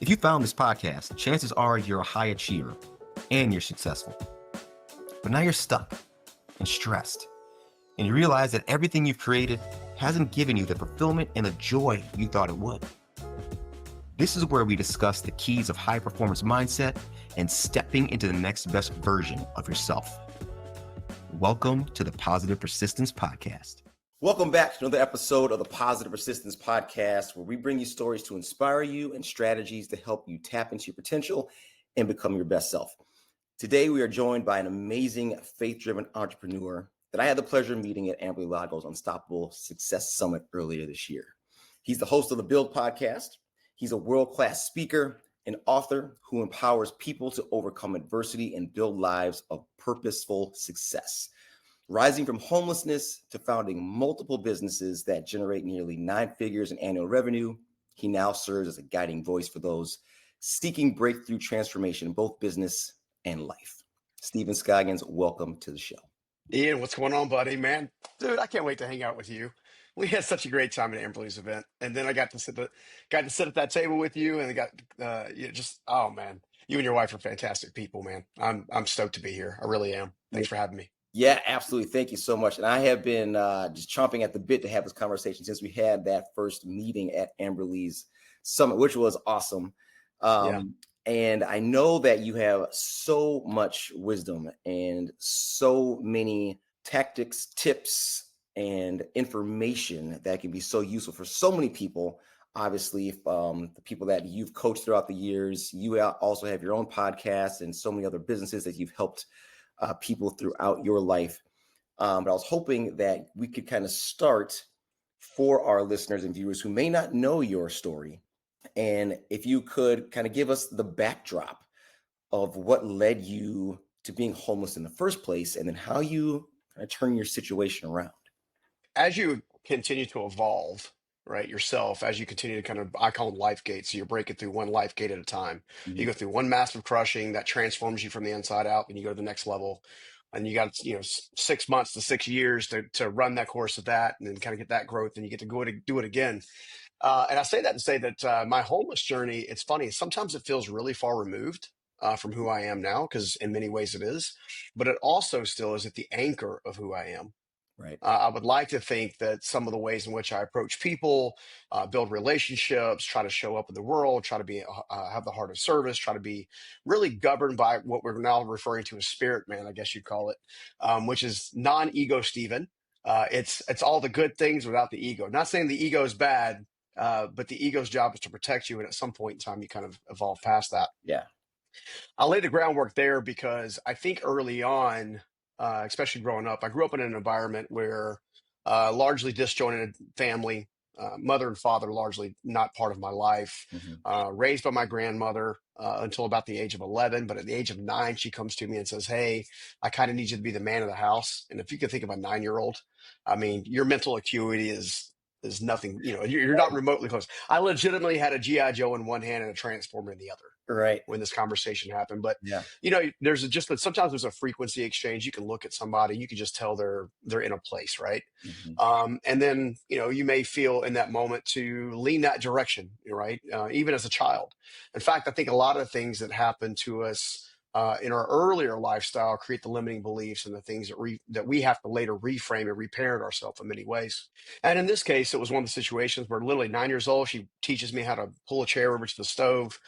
If you found this podcast, chances are you're a high achiever and you're successful. But now you're stuck and stressed, and you realize that everything you've created hasn't given you the fulfillment and the joy you thought it would. This is where we discuss the keys of high performance mindset and stepping into the next best version of yourself. Welcome to the Positive Persistence Podcast. Welcome back to another episode of the Positive Persistence Podcast, where we bring you stories to inspire you and strategies to help you tap into your potential and become your best self. Today, we are joined by an amazing faith-driven entrepreneur that I had the pleasure of meeting at Amberly Lago's Unstoppable Success Summit earlier this year. He's the host of the Build podcast. He's a world-class speaker and author who empowers people to overcome adversity and build lives of purposeful success. Rising from homelessness to founding multiple businesses that generate nearly 9 figures in annual revenue, he now serves as a guiding voice for those seeking breakthrough transformation in both business and life. Stephen Scoggins, welcome to the show. Ian, what's going on, buddy? Man, dude, I can't wait to hang out with you. We had such a great time at Amberly's event, and then I got to sit at that table with you, and oh man, you and your wife are fantastic people, man. I'm stoked to be here. I really am. Thanks for having me. Yeah, absolutely. Thank you so much. And I have been just chomping at the bit to have this conversation since we had that first meeting at Amberly's Summit, which was awesome. And I know that you have so much wisdom and so many tactics, tips, and information that can be so useful for so many people. Obviously, the people that you've coached throughout the years, you also have your own podcast and so many other businesses that you've helped people throughout your life. But I was hoping that we could kind of start for our listeners and viewers who may not know your story. And if you could kind of give us the backdrop of what led you to being homeless in the first place, and then how you kind of turn your situation around. As you continue to evolve, right, yourself, as you continue to kind of, I call them life gates. So you're breaking through one life gate at a time. Mm-hmm. You go through one massive crushing that transforms you from the inside out, and you go to the next level. And you got, 6 months to 6 years to run that course of that, and then kind of get that growth, and you get to go to do it again. And I say that to say that my homeless journey, it's funny, sometimes it feels really far removed from who I am now, because in many ways it is, but it also still is at the anchor of who I am. Right. I would like to think that some of the ways in which I approach people, build relationships, try to show up in the world, try to be have the heart of service, try to be really governed by what we're now referring to as spirit man, I guess you'd call it, which is non-ego Stephen. It's all the good things without the ego. Not saying the ego is bad, but the ego's job is to protect you, and at some point in time, you kind of evolve past that. Yeah. I'll lay the groundwork there because I think early on, especially growing up, I grew up in an environment where largely disjointed family, mother and father largely not part of my life, raised by my grandmother until about the age of 11. But at the age of 9, she comes to me and says, "Hey, I kind of need you to be the man of the house." And if you can think of a 9-year-old, I mean, your mental acuity is nothing, you're not remotely close. I legitimately had a G.I. Joe in one hand and a transformer in the other. Right. When this conversation happened. But, Yeah. sometimes there's a frequency exchange. You can look at somebody, you can just tell they're in a place. Right. And then, you may feel in that moment to lean that direction. Right. Even as a child. In fact, I think a lot of things that happen to us in our earlier lifestyle create the limiting beliefs and the things that we have to later reframe and reparent ourselves in many ways. And in this case, it was one of the situations where literally 9 years old, she teaches me how to pull a chair over to the stove,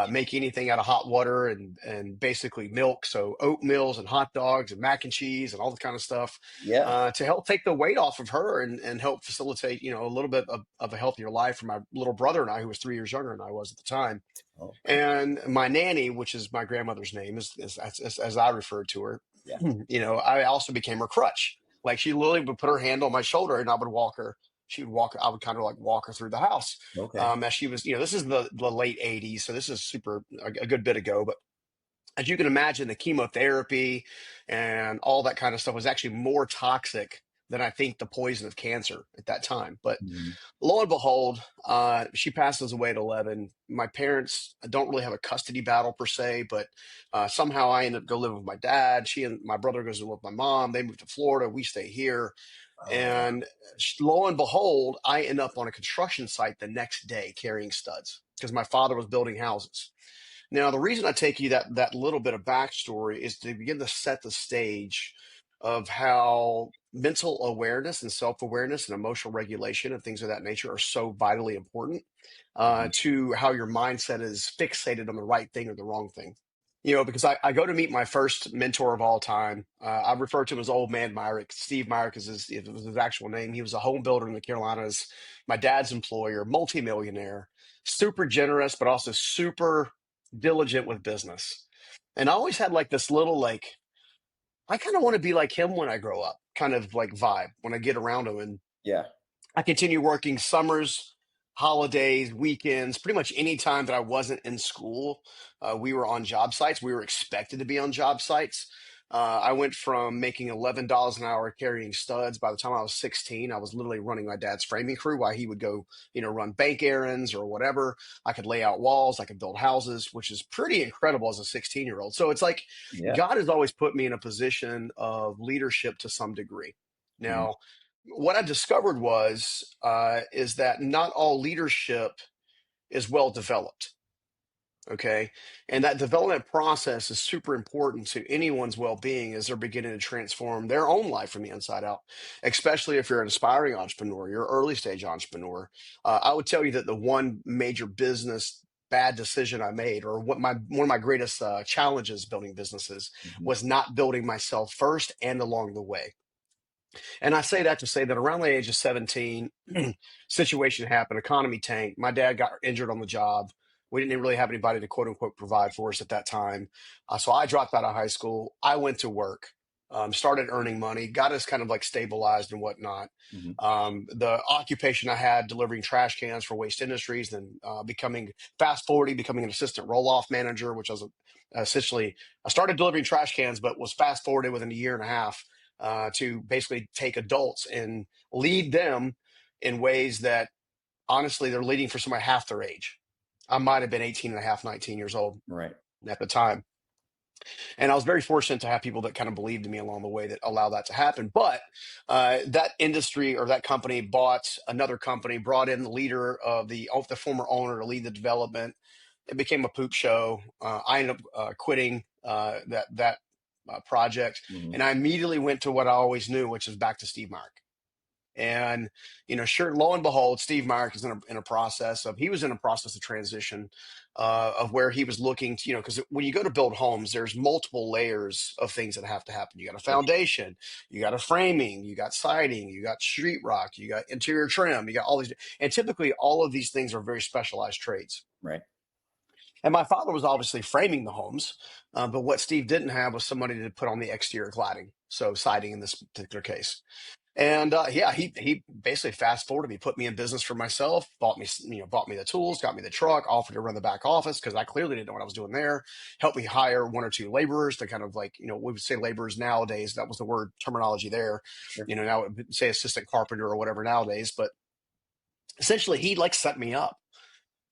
make anything out of hot water and basically milk. So oatmeals and hot dogs and mac and cheese and all that kind of stuff. Yeah. To help take the weight off of her and help facilitate, a little bit of a healthier life for my little brother and I, who was 3 years younger than I was at the time. Oh. And my nanny, which is my grandmother's name, as I referred to her, I also became her crutch. Like, she literally would put her hand on my shoulder and I would walk her. She would walk. I would kind of like walk her through the house. Okay. As she was, this is the late 80s. So this is a good bit ago. But as you can imagine, the chemotherapy and all that kind of stuff was actually more toxic than I think the poison of cancer at that time. But lo and behold, she passes away at 11. My parents don't really have a custody battle per se, but somehow I end up go live with my dad. She and my brother goes to live with my mom. They move to Florida. We stay here. Oh, And lo and behold, I end up on a construction site the next day carrying studs because my father was building houses. Now, the reason I take you that little bit of backstory is to begin to set the stage of how mental awareness and self-awareness and emotional regulation and things of that nature are so vitally important mhm. to how your mindset is fixated on the right thing or the wrong thing. Because I go to meet my first mentor of all time. I refer to him as Old Man Myrick. Steve Myrick was his actual name. He was a home builder in the Carolinas, my dad's employer, multimillionaire, super generous, but also super diligent with business. And I always had like this little like, I kind of want to be like him when I grow up, kind of like vibe when I get around him. And Yeah. I continue working summers, holidays, weekends, pretty much any time that I wasn't in school. We were on job sites. We were expected to be on job sites. I went from making $11 an hour carrying studs. By the time I was 16, I was literally running my dad's framing crew while he would go, run bank errands or whatever. I could lay out walls, I could build houses, which is pretty incredible as a 16-year-old. So it's like Yeah. God has always put me in a position of leadership to some degree. Mhm. Now, what I discovered is that not all leadership is well developed. Okay, and that development process is super important to anyone's well-being as they're beginning to transform their own life from the inside out. Especially if you're an aspiring entrepreneur, you're an early stage entrepreneur. I would tell you that the one major business bad decision I made, or one of my greatest challenges building businesses, Mhm. was not building myself first and along the way. And I say that to say that around the age of 17, situation happened, economy tanked. My dad got injured on the job. We didn't really have anybody to quote unquote provide for us at that time. So I dropped out of high school. I went to work, started earning money, got us kind of like stabilized and whatnot. Mhm. The occupation I had delivering trash cans for waste industries, then fast forwarding, becoming an assistant roll off manager, which was essentially, I started delivering trash cans, but was fast forwarded within a year and a half to basically take adults and lead them in ways that honestly they're leading for somebody half their age. I might have been 18 and a half, 19 years old Right. at the time. And I was very fortunate to have people that kind of believed in me along the way that allow that to happen. But that industry or that company bought another company, brought in the leader of the former owner to lead the development. It became a poop show. I ended up quitting that project, Mhm. and I immediately went to what I always knew, which is back to Steve Mark. And sure, lo and behold, Steve Mark is he was in a process of transition of where he was looking to, because when you go to build homes, there's multiple layers of things that have to happen. You got a Sure. foundation, you got a framing, you got siding, you got sheetrock, you got interior trim, you got all these, and typically all of these things are very specialized trades. Right. And my father was obviously framing the homes, but what Steve didn't have was somebody to put on the exterior cladding, so siding in this particular case. And yeah, he basically fast forwarded me, put me in business for myself, bought me the tools, got me the truck, offered to run the back office because I clearly didn't know what I was doing there. Helped me hire one or two laborers to kind of like, we would say laborers nowadays. That was the word terminology there. Sure. Now it would say assistant carpenter or whatever nowadays. But essentially, he like set me up.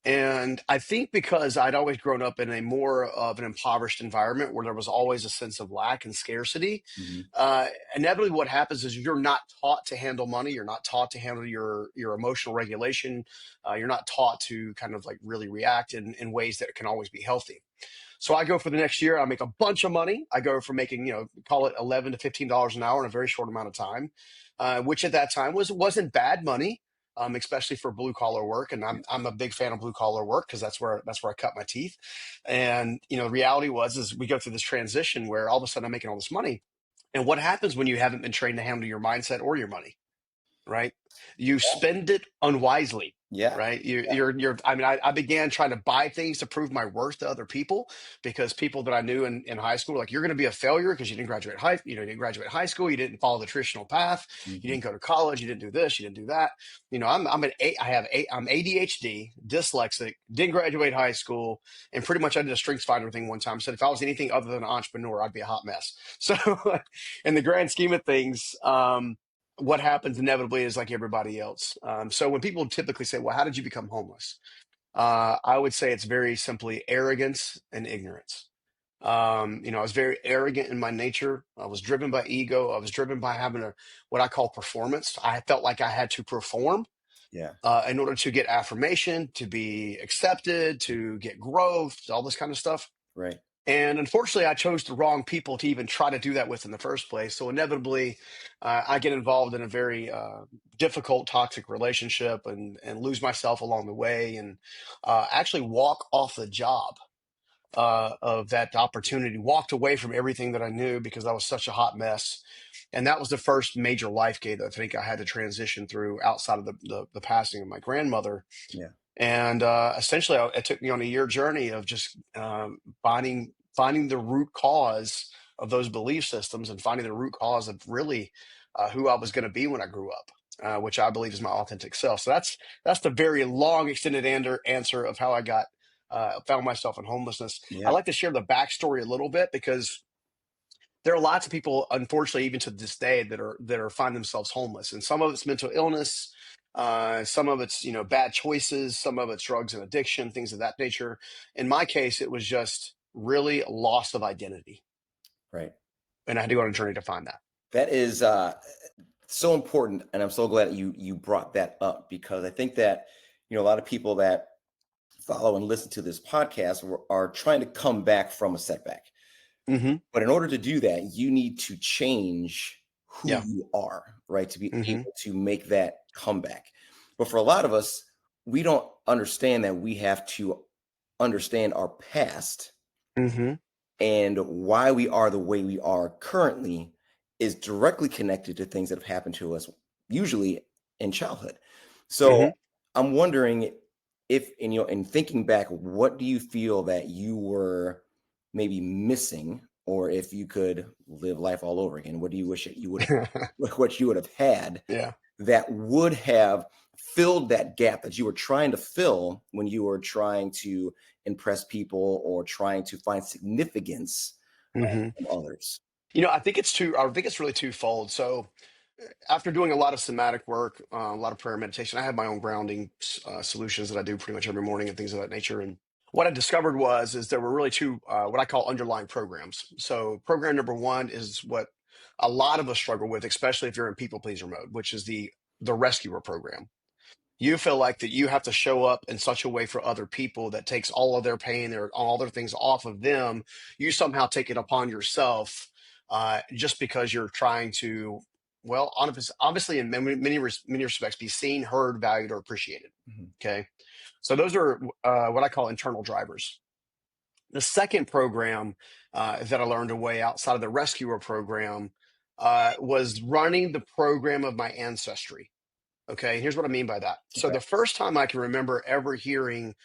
And I think because I'd always grown up in a more of an impoverished environment where there was always a sense of lack and scarcity, Mhm. inevitably what happens is you're not taught to handle money. You're not taught to handle your emotional regulation. You're not taught to kind of like really react in ways that can always be healthy. So I go for the next year. I make a bunch of money. I go from making, call it $11 to $15 an hour in a very short amount of time, which at that time wasn't bad money, especially for blue collar work. And Yeah. I'm a big fan of blue collar work because that's where I cut my teeth. And the reality is we go through this transition where all of a sudden I'm making all this money. And what happens when you haven't been trained to handle your mindset or your money? Right? You spend it unwisely, Yeah. right? I mean, I began trying to buy things to prove my worth to other people because people that I knew in high school were like, you're going to be a failure because you didn't graduate high school. You didn't follow the traditional path. You Mhm. didn't go to college. You didn't do this. You didn't do that. I'm ADHD, dyslexic, didn't graduate high school. And pretty much I did a strengths finder thing one time. Said if I was anything other than an entrepreneur, I'd be a hot mess. So in the grand scheme of things, what happens inevitably is like everybody else. So when people typically say, well, how did you become homeless? I would say it's very simply arrogance and ignorance. I was very arrogant in my nature. I was driven by ego. I was driven by having what I call performance. I felt like I had to perform Yeah. in order to get affirmation, to be accepted, to get growth, all this kind of stuff. Right. And unfortunately, I chose the wrong people to even try to do that with in the first place. So inevitably, I get involved in a very difficult, toxic relationship and lose myself along the way, and actually walk off the job of that opportunity, walked away from everything that I knew because I was such a hot mess. And that was the first major life gate that I think I had to transition through outside of the passing of my grandmother. Yeah. And essentially, it took me on a year journey of just finding the root cause of those belief systems and finding the root cause of really who I was going to be when I grew up, which I believe is my authentic self. So that's the very long, extended answer of how I found myself in homelessness. I Yeah. like to share the backstory a little bit because there are lots of people, unfortunately, even to this day, that are find themselves homeless, and some of it's mental illness, some of it's bad choices, some of it's drugs and addiction, things of that nature. In my case, it was just really loss of identity, Right. and I had to go on a journey to find that. That is so important, and I'm so glad you brought that up, because I think that a lot of people that follow and listen to this podcast are trying to come back from a setback. Hmm. But in order to do that, you need to change who Yeah. you are, right? To be Hmm. able to make that comeback. But for a lot of us, we don't understand that we have to understand our past, Hmm. and why we are the way we are currently is directly connected to things that have happened to us, usually in childhood. So Hmm. I'm wondering if, in thinking back, what do you feel that you were maybe missing, or if you could live life all over again, what do you wish that you would have, what you would have had Yeah. that would have filled that gap that you were trying to fill when you were trying to impress people or trying to find significance Hmm. from others? I think it's really twofold. So after doing a lot of somatic work, a lot of prayer meditation, I have my own grounding solutions that I do pretty much every morning and things of that nature. And what I discovered is there were really two what I call underlying programs. So program number one is what a lot of us struggle with, especially if you're in people pleaser mode, which is the rescuer program. You feel like that you have to show up in such a way for other people that takes all of their pain, all their things off of them. You somehow take it upon yourself just because you're trying to, well, obviously in many respects, be seen, heard, valued, or appreciated. Mhm. Okay. So those are what I call internal drivers. The second program that I learned a way outside of the rescuer program was running the program of my ancestry. Okay, here's what I mean by that. So Okay. the first time I can remember ever hearing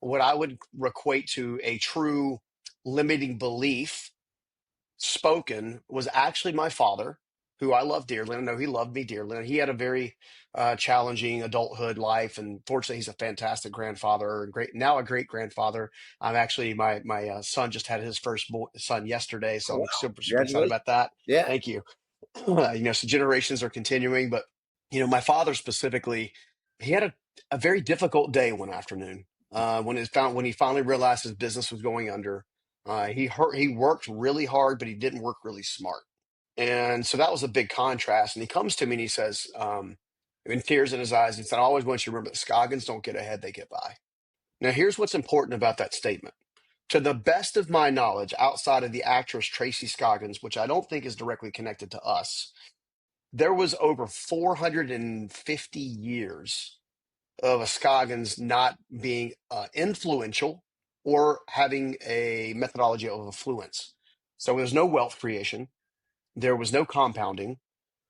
what I would equate to a true limiting belief spoken was actually my father, who I love dearly. I know he loved me dearly. And he had a very challenging adulthood life, and fortunately, he's a fantastic grandfather and now a great grandfather. I'm actually my son just had his first son yesterday, so Oh, I'm wow. super super excited Congratulations. about that. Yeah. Thank you. So generations are continuing, but my father specifically, he had a very difficult day one afternoon when he finally realized his business was going under. He worked really hard, but he didn't work really smart, and so that was a big contrast. And he comes to me and he says, in tears in his eyes, he said, "I always want you to remember that Scoggins don't get ahead; they get by." Now, here's what's important about that statement. To the best of my knowledge, outside of the actress Tracy Scoggins, which I don't think is directly connected to us, there was over 450 years of a Scoggins not being influential or having a methodology of affluence. So there was no wealth creation, there was no compounding,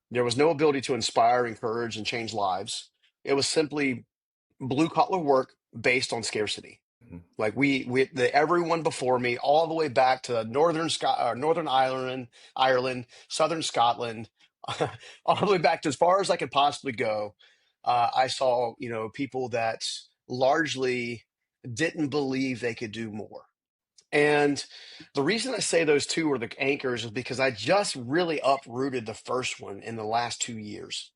there was no ability to inspire, encourage, and change lives. It was simply blue collar work based on scarcity. Mhm. Like everyone before me, all the way back to Northern Ireland, Southern Scotland, all the way back to as far as I could possibly go. I saw, people that largely didn't believe they could do more. And the reason I say those two are the anchors is because I just really uprooted the first one in the last 2 years,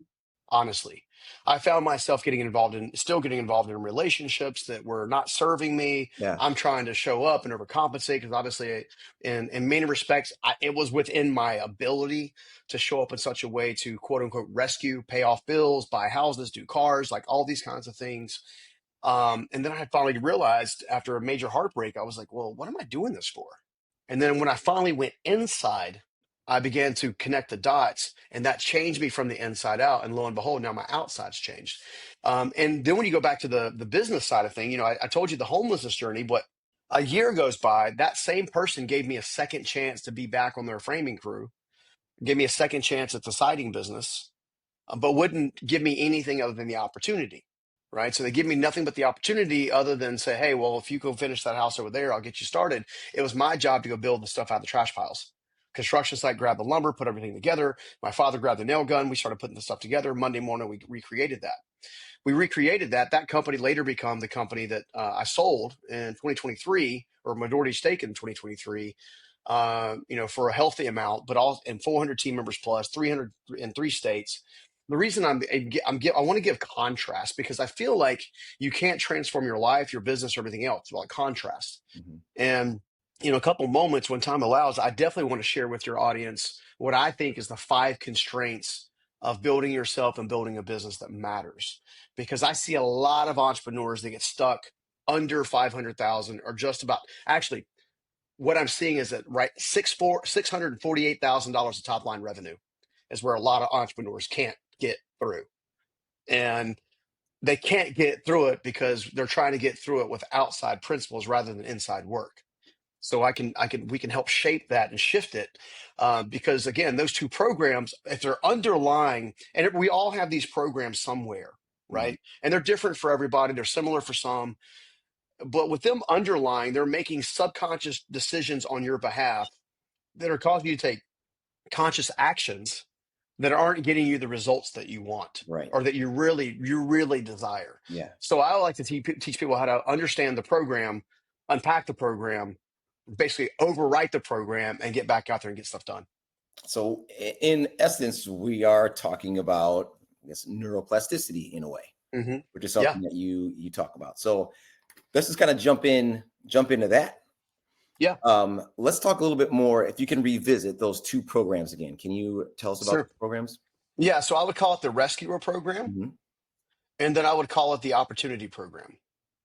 honestly. I found myself still getting involved in relationships that were not serving me. Yeah. I'm trying to show up and overcompensate because obviously, in many respects, it was within my ability to show up in such a way to quote unquote rescue, pay off bills, buy houses, do cars, like all these kinds of things. And then I finally realized after a major heartbreak, I was like, well, what am I doing this for? And then when I finally went inside, I began to connect the dots, and that changed me from the inside out. And lo and behold, now my outside's changed. And then when you go back to the business side of thing, I told you the homelessness journey, but a year goes by, that same person gave me a second chance to be back on their framing crew, gave me a second chance at the siding business, but wouldn't give me anything other than the opportunity. Right. So they give me nothing but the opportunity other than say, hey, well, if you go finish that house over there, I'll get you started. It was my job to go build the stuff out of the trash piles. Construction site grabbed the lumber, put everything together. My father grabbed the nail gun. We started putting the stuff together. Monday morning, we recreated that. That company later became the company that I sold in 2023, or majority stake in 2023, for a healthy amount, but all in 400 team members plus 300 in 3 states. The reason I want to give contrast, because I feel like you can't transform your life, your business, or everything else without contrast. Mm-hmm. And a couple moments when time allows, I definitely want to share with your audience what I think is the 5 constraints of building yourself and building a business that matters. Because I see a lot of entrepreneurs that get stuck under 500,000 or just about. Actually, what I'm seeing is that $648,000 of top line revenue is where a lot of entrepreneurs can't get through, and they can't get through it because they're trying to get through it with outside principles rather than inside work. So we can help shape that and shift it, because again, those 2 programs, if they're underlying, and we all have these programs somewhere, right? Mm-hmm. And they're different for everybody. They're similar for some, but with them underlying, they're making subconscious decisions on your behalf that are causing you to take conscious actions that aren't getting you the results that you want, Right. or that you really desire. Yeah. So I like to teach people how to understand the program, unpack the program, basically overwrite the program, and get back out there and get stuff done. So in essence, we are talking about, I guess, neuroplasticity in a way, Mm-hmm. which is something that you talk about. So let's just kind of jump into that. Yeah. Let's talk a little bit more. If you can revisit those 2 programs again, can you tell us about Sure. the programs? Yeah. So I would call it the rescuer program, Mm-hmm. and then I would call it the opportunity program,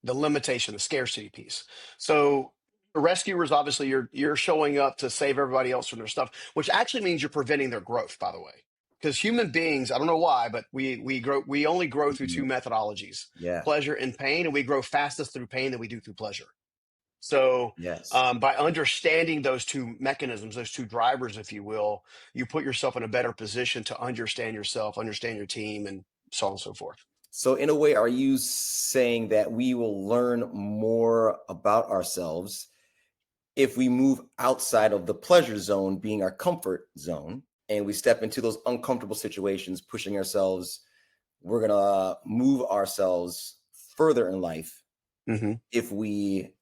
the limitation, the scarcity piece. So the rescuers, obviously, you're showing up to save everybody else from their stuff, which actually means you're preventing their growth, by the way. Because human beings, I don't know why, but we only grow through 2 methodologies, Yeah. pleasure and pain, and we grow fastest through pain than we do through pleasure. So Yes. by understanding those 2 mechanisms, those 2 drivers, if you will, you put yourself in a better position to understand yourself, understand your team, and so on and so forth. So in a way, are you saying that we will learn more about ourselves if we move outside of the pleasure zone being our comfort zone, and we step into those uncomfortable situations, pushing ourselves? We're going to move ourselves further in life Mm-hmm. if we,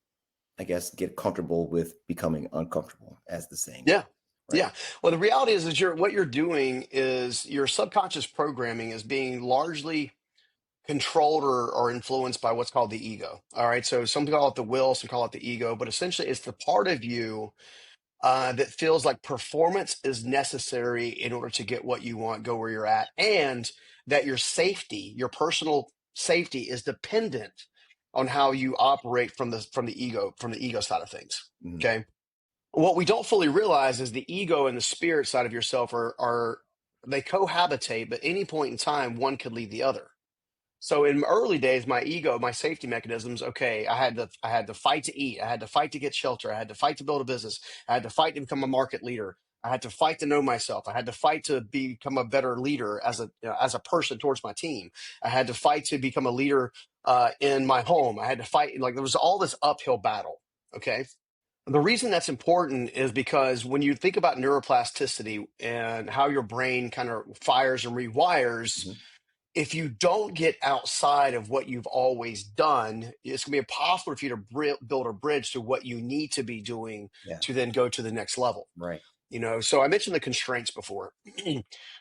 I guess, get comfortable with becoming uncomfortable, as the saying. Yeah. Right? Yeah. Well, the reality is what you're doing is your subconscious programming is being largely controlled or influenced by what's called the ego. All right. So some call it the will, some call it the ego, but essentially it's the part of you that feels like performance is necessary in order to get what you want, go where you're at, and that your safety, your personal safety, is dependent on how you operate from the ego side of things. Mhm. Okay. What we don't fully realize is the ego and the spirit side of yourself are they cohabitate, but any point in time, one could leave the other. So in early days, my ego, my safety mechanisms, okay, I had to fight to eat, I had to fight to get shelter, I had to fight to build a business, I had to fight to become a market leader, I had to fight to know myself, I had to fight to become a better leader as a person towards my team, I had to fight to become a leader in my home, I had to fight, like there was all this uphill battle. Okay. The reason that's important is because when you think about neuroplasticity and how your brain kind of fires and rewires, Mhm. if you don't get outside of what you've always done, it's going to be impossible for you to build a bridge to what you need to be doing Yeah. to then go to the next level. Right. So I mentioned the constraints before.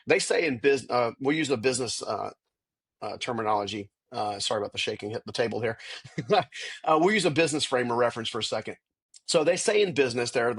They say in business, we'll use a business terminology. Sorry about the shaking, hit the table here. We'll use a business frame of reference for a second. So they say in business, they're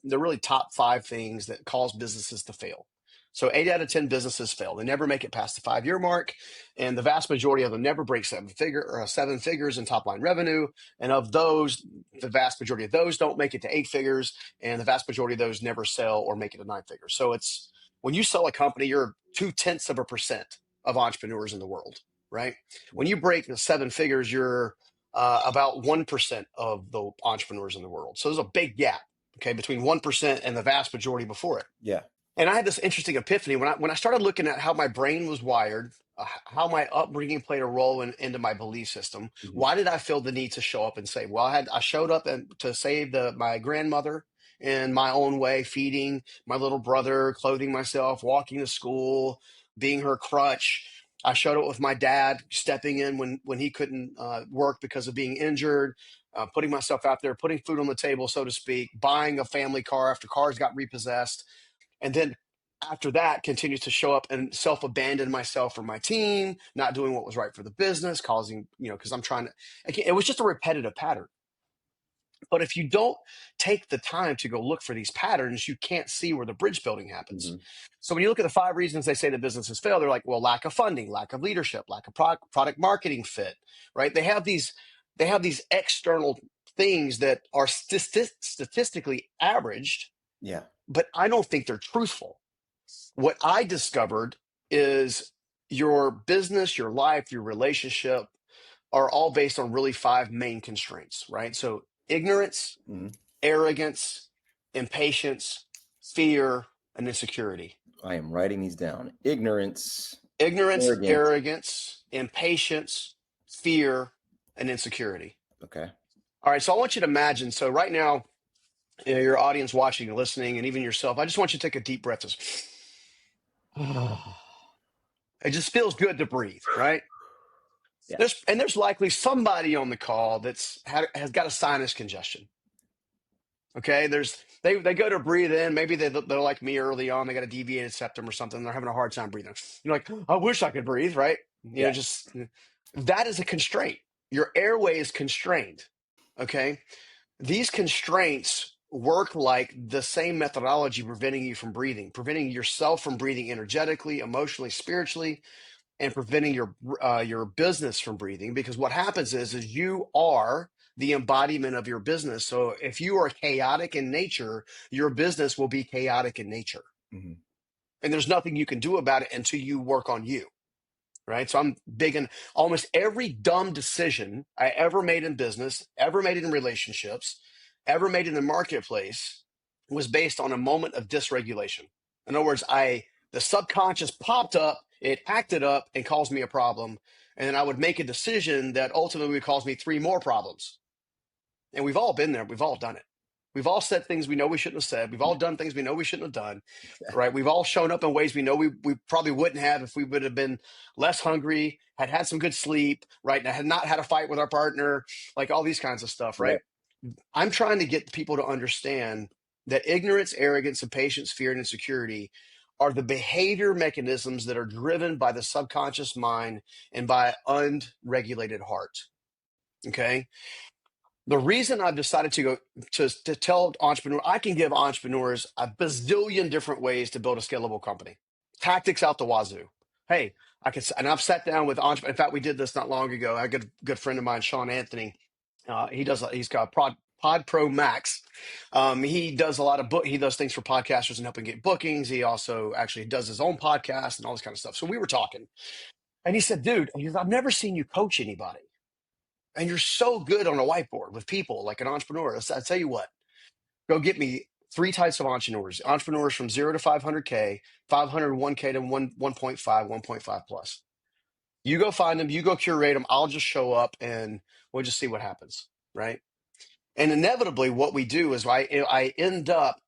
really top 5 things that cause businesses to fail. So 8 out of 10 businesses fail. They never make it past the 5-year mark, and the vast majority of them never break 7 figures in top line revenue. And of those, the vast majority of those don't make it to 8 figures, and the vast majority of those never sell or make it to 9 figures. So it's when you sell a company, you're 0.2% of entrepreneurs in the world, right? When you break the 7 figures, you're about 1% of the entrepreneurs in the world. So there's a big gap, okay, between 1% and the vast majority before it. Yeah. And I had this interesting epiphany when I started looking at how my brain was wired, how my upbringing played a role into my belief system. Why did I feel the need to show up and say, well, I showed up to save my grandmother in my own way, feeding my little brother, clothing myself, walking to school, being her crutch. I showed up with my dad, stepping in when he couldn't work because of being injured, putting myself out there, putting food on the table, so to speak, buying a family car after cars got repossessed. And then after that, continues to show up and self-abandon myself for my team, not doing what was right for the business, causing, because I'm trying to, again, it was just a repetitive pattern. But if you don't take the time to go look for these patterns, you can't see where the bridge building happens. So when you look at the 5 reasons they say that businesses fail, they're like, well, lack of funding, lack of leadership, lack of product marketing fit, right? They have these external things that are statistically averaged. Yeah. But I don't think they're truthful. What I discovered is your business, your life, your relationship are all based on really 5 main constraints, right? So ignorance, arrogance, impatience, fear, and insecurity. I am writing these down. Ignorance, arrogance, impatience, fear, and insecurity. Okay. All right. So I want you to imagine. So right now, your audience watching and listening, and even yourself, I just want you to take a deep breath. It just feels good to breathe, right? Yeah. There's likely somebody on the call has got a sinus congestion. Okay, they go to breathe in. Maybe they're like me early on. They got a deviated septum or something. They're having a hard time breathing. You're like, I wish I could breathe, right? Just that is a constraint. Your airway is constrained. Okay, these constraints work like the same methodology preventing you from breathing, preventing yourself from breathing energetically, emotionally, spiritually, and preventing your business from breathing. Because what happens is you are the embodiment of your business. So if you are chaotic in nature, your business will be chaotic in nature. And there's nothing you can do about it until you work on you. Right. So I'm big in almost every dumb decision I ever made in business, ever made in relationships, ever made in the marketplace was based on a moment of dysregulation. In other words, the subconscious popped up, it acted up and caused me a problem. And then I would make a decision that ultimately would cause me 3 more problems. And we've all been there. We've all done it. We've all said things we know we shouldn't have said. We've all done things we know we shouldn't have done, right? We've all shown up in ways we know we probably wouldn't have if we would have been less hungry, had some good sleep, right? And had not had a fight with our partner, like all these kinds of stuff, right? I'm trying to get people to understand that ignorance, arrogance, impatience, fear, and insecurity are the behavior mechanisms that are driven by the subconscious mind and by unregulated heart, okay? The reason I've decided to go to tell entrepreneurs, I can give entrepreneurs a bazillion different ways to build a scalable company. Tactics out the wazoo. Hey, and I've sat down with entrepreneurs. In fact, we did this not long ago. A good friend of mine, Sean Anthony, he's got Pod Pro Max. He does a lot of he does things for podcasters and helping get bookings. He also actually does his own podcast and all this kind of stuff. So we were talking, and he said, dude, I've never seen you coach anybody. And you're so good on a whiteboard with people like an entrepreneur. I tell you what, go get me 3 types of entrepreneurs from 0 to 500K, 501K to 1.5, 1.5 plus. You go find them, you go curate them. I'll just show up and we'll just see what happens. Right. And inevitably what we do is I end up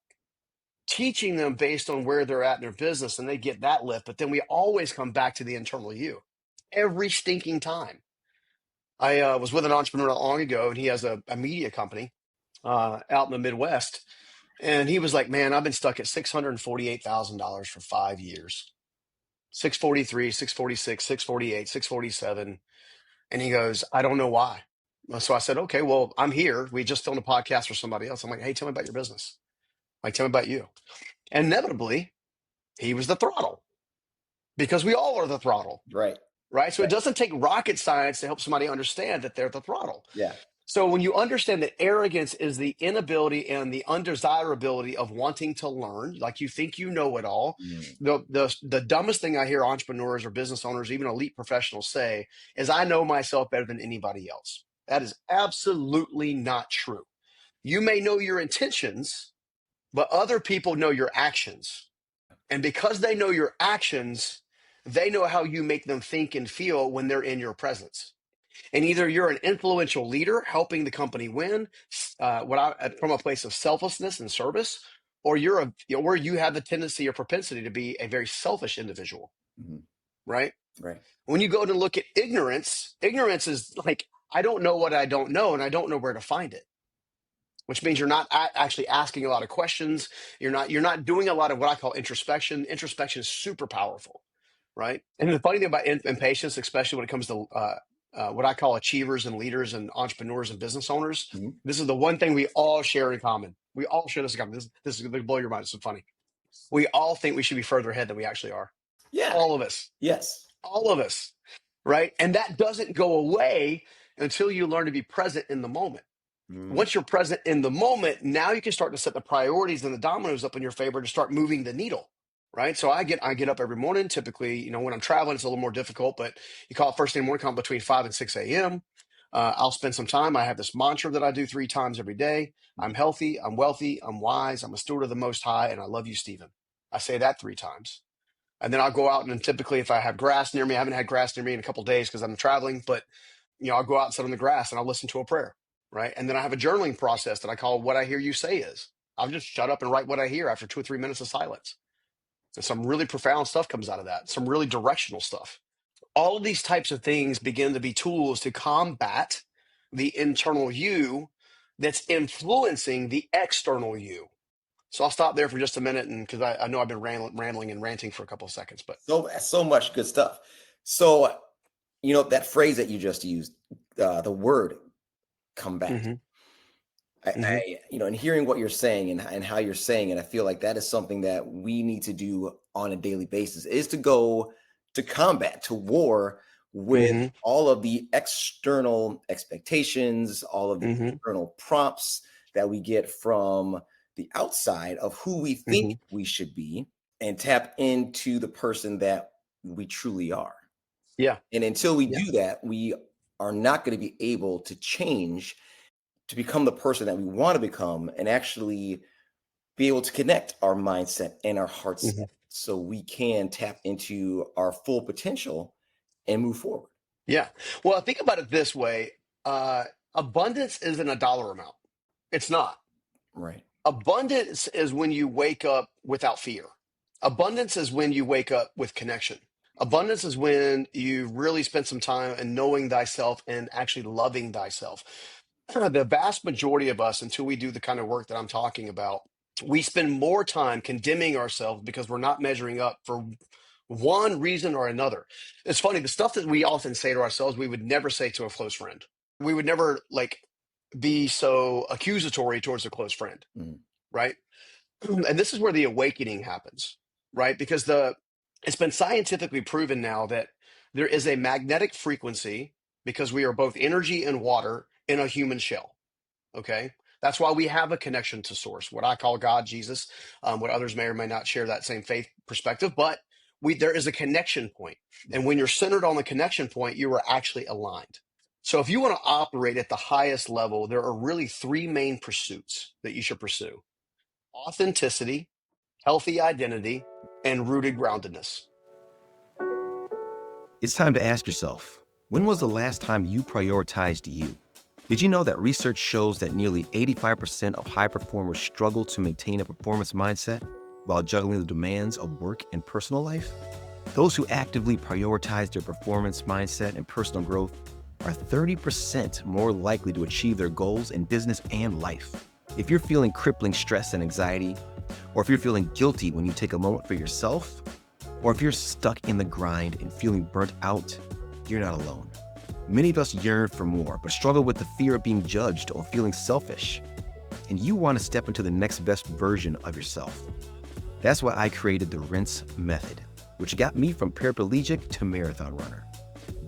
teaching them based on where they're at in their business and they get that lift. But then we always come back to the internal you every stinking time. I was with an entrepreneur not long ago, and he has a media company out in the Midwest. And he was like, man, I've been stuck at $648,000 for 5 years. 643, 646, 648, 647. And he goes, I don't know why. So I said, okay, well, I'm here. We just filmed a podcast for somebody else. I'm like, hey, tell me about your business. Like, tell me about you. And inevitably, he was the throttle because we all are the throttle, Right. right? So it Right. doesn't take rocket science to help somebody understand that they're the throttle. Yeah. So when you understand that arrogance is the inability and the undesirability of wanting to learn, like you think you know it all, Mm. the dumbest thing I hear entrepreneurs or business owners, even elite professionals say is, I know myself better than anybody else. That is absolutely not true. You may know your intentions, but other people know your actions. And because they know your actions, they know how you make them think and feel when they're in your presence. And either you're an influential leader helping the company win, from a place of selflessness and service, or or you have the tendency or propensity to be a very selfish individual, Mhm. right? Right. When you go to look at ignorance, ignorance is like, I don't know what I don't know, and I don't know where to find it, which means you're not actually asking a lot of questions. You're not doing a lot of what I call introspection. Introspection is super powerful, right? And the funny thing about impatience, especially when it comes to what I call achievers and leaders and entrepreneurs and business owners, Mhm. this is the one thing we all share in common. We all share this in common. This is going to blow your mind. It's so funny. We all think we should be further ahead than we actually are. Yeah. All of us. Yes. All of us. Right? And that doesn't go away until you learn to be present in the moment. Mm. Once you're present in the moment, now you can start to set the priorities and the dominoes up in your favor to start moving the needle, right? So I get up every morning. Typically, when I'm traveling, it's a little more difficult, but you call it first thing in the morning, call it between 5 and 6 a.m. I'll spend some time. I have this mantra that I do 3 times every day. I'm healthy, I'm wealthy, I'm wise, I'm a steward of the Most High, and I love you, Stephen. I say that 3 times. And then I'll go out and typically if I have grass near me, I haven't had grass near me in a couple of days because I'm traveling, but I'll go out and sit on the grass and I'll listen to a prayer, right? And then I have a journaling process that I call What I Hear You Say Is. I'll just shut up and write what I hear after 2 or 3 minutes of silence. And some really profound stuff comes out of that, some really directional stuff. All of these types of things begin to be tools to combat the internal you that's influencing the external you. So I'll stop there for just a minute, and because I know I've been rambling and ranting for a couple of seconds, but So much good stuff. So, that phrase that you just used, the word combat. Mhm. And hearing what you're saying and how you're saying it, I feel like that is something that we need to do on a daily basis, is to go to combat, to war with Mhm. all of the external expectations, all of the Mhm. external prompts that we get from the outside of who we think Mhm. we should be, and tap into the person that we truly are. Yeah. And until we Yeah. do that, we are not going to be able to change to become the person that we want to become, and actually be able to connect our mindset and our heart set Mhm. so we can tap into our full potential and move forward. Yeah. Well, think about it this way. Abundance isn't a dollar amount. It's not. Right. Abundance is when you wake up without fear. Abundance is when you wake up with connection. Abundance is when you really spend some time in knowing thyself and actually loving thyself. The vast majority of us, until we do the kind of work that I'm talking about, we spend more time condemning ourselves because we're not measuring up for one reason or another. It's funny, the stuff that we often say to ourselves, we would never say to a close friend. We would never be so accusatory towards a close friend, Mhm. right? And this is where the awakening happens, right? Because it's been scientifically proven now that there is a magnetic frequency because we are both energy and water in a human shell. Okay. That's why we have a connection to source, what I call God, Jesus, what others may or may not share that same faith perspective, but there is a connection point. And when you're centered on the connection point, you are actually aligned. So if you want to operate at the highest level, there are really 3 main pursuits that you should pursue: authenticity, healthy identity, and rooted groundedness. It's time to ask yourself, when was the last time you prioritized you? Did you know that research shows that nearly 85% of high performers struggle to maintain a performance mindset while juggling the demands of work and personal life? Those who actively prioritize their performance mindset and personal growth are 30% more likely to achieve their goals in business and life. If you're feeling crippling stress and anxiety, or if you're feeling guilty when you take a moment for yourself, Or if you're stuck in the grind and feeling burnt out, you're not alone. Many of us yearn for more, but struggle with the fear of being judged or feeling selfish. And you want to step into the next best version of yourself. That's why I created the Rinse Method, which got me from paraplegic to marathon runner.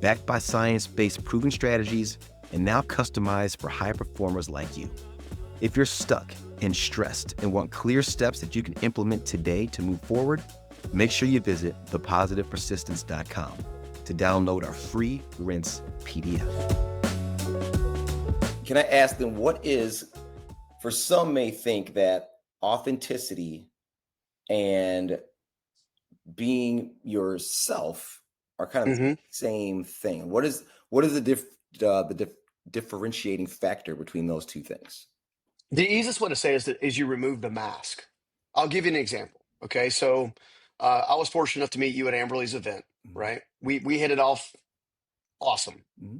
Backed by science-based proven strategies and now customized for high performers like you. If you're stuck and stressed and want clear steps that you can implement today to move forward, make sure you visit thepositivepersistence.com to download our free Rinse PDF. Can I ask them, what is, for some may think that authenticity and being yourself are kind of the same thing. What is the differentiating factor between those two things? The easiest way to say is you remove the mask. I'll give you an example. Okay, so I was fortunate enough to meet you at Amberley's event, right? We hit it off awesome. Mm-hmm.